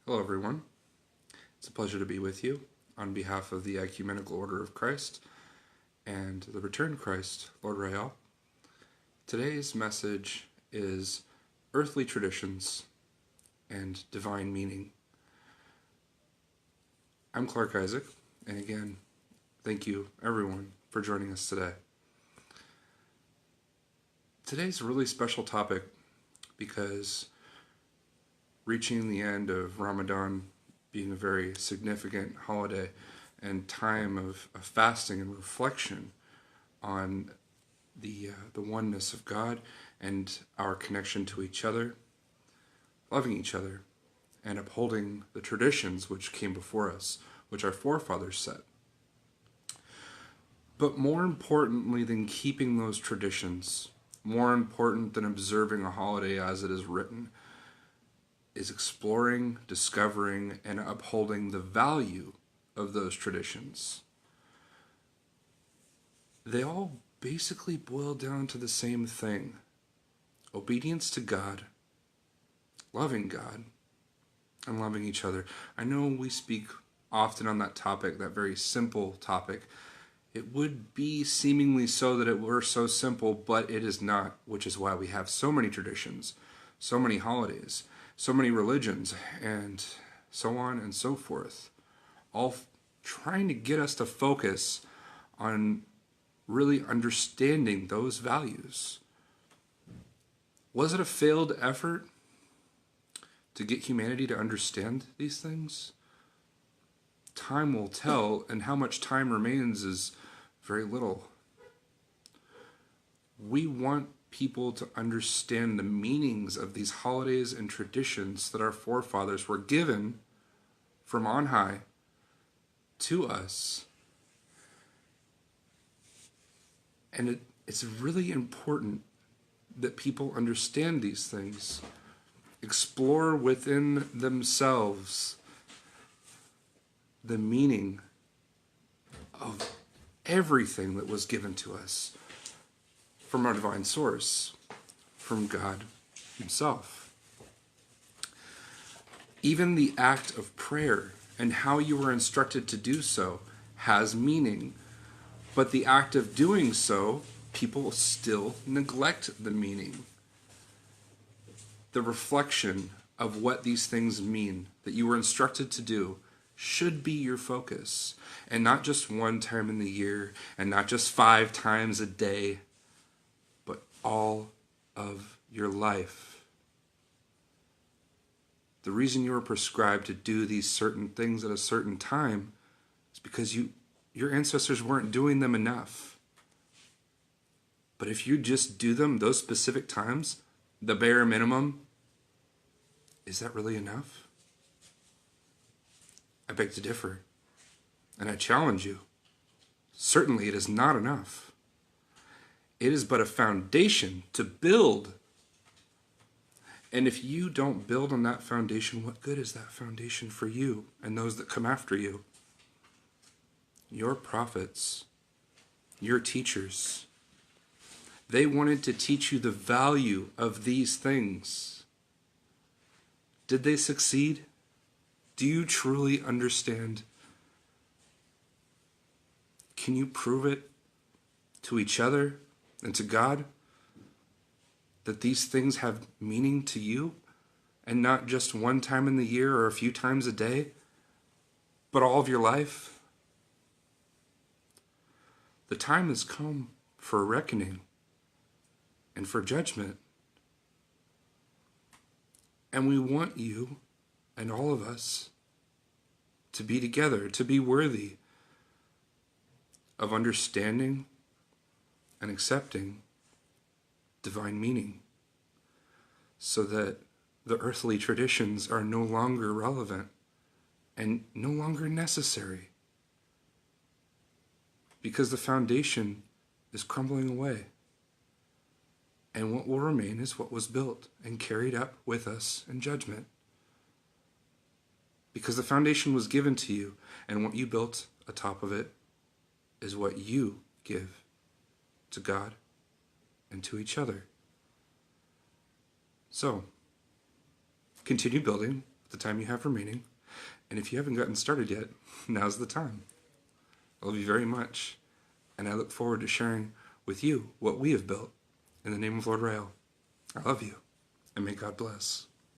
Hello, everyone. It's a pleasure to be with you on behalf of the Ecumenical Order of Christ and the Returned Christ, Lord Rael. Today's message is earthly traditions and divine meaning. I'm Clark Isaac, and again, thank you, everyone, for joining us today. Today's a really special topic because reaching the end of Ramadan being a very significant holiday and time of fasting and reflection on the oneness of God and our connection to each other, loving each other, and upholding the traditions which came before us, which our forefathers set. But more importantly than keeping those traditions, more important than observing a holiday as it is written, is exploring, discovering, and upholding the value of those traditions. They all basically boil down to the same thing: obedience to God, loving God, and loving each other. I know we speak often on that topic, that very simple topic. It would be seemingly so that it were so simple, but it is not, which is why we have so many traditions, so many holidays, so many religions, and so on and so forth, all trying to get us to focus on really understanding those values. Was it a failed effort to get humanity to understand these things? Time will tell, and how much time remains is very little. We want people to understand the meanings of these holidays and traditions that our forefathers were given from on high to us. And it's really important that people understand these things, explore within themselves the meaning of everything that was given to us from our divine source, from God Himself. Even the act of prayer and how you were instructed to do so has meaning, but the act of doing so, people still neglect the meaning. The reflection of what these things mean that you were instructed to do should be your focus, and not just one time in the year, and not just 5 times a day, but all of your life. The reason you were prescribed to do these certain things at a certain time is because your ancestors weren't doing them enough. But if you just do them those specific times, the bare minimum, is that really enough? I beg to differ, and I challenge you. Certainly it is not enough. It is but a foundation to build. And if you don't build on that foundation, what good is that foundation for you and those that come after you? Your prophets, your teachers, they wanted to teach you the value of these things. Did they succeed? Do you truly understand? Can you prove it to each other and to God that these things have meaning to you, and not just one time in the year or a few times a day, but all of your life? The time has come for reckoning and for judgment. And we want you and all of us to be together, to be worthy of understanding and accepting divine meaning, so that the earthly traditions are no longer relevant and no longer necessary, because the foundation is crumbling away, and what will remain is what was built and carried up with us in judgment, because the foundation was given to you, and what you built atop of it is what you give to God and to each other. So, continue building, with the time you have remaining. And if you haven't gotten started yet, now's the time. I love you very much, and I look forward to sharing with you what we have built in the name of Lord Rael. I love you, and may God bless.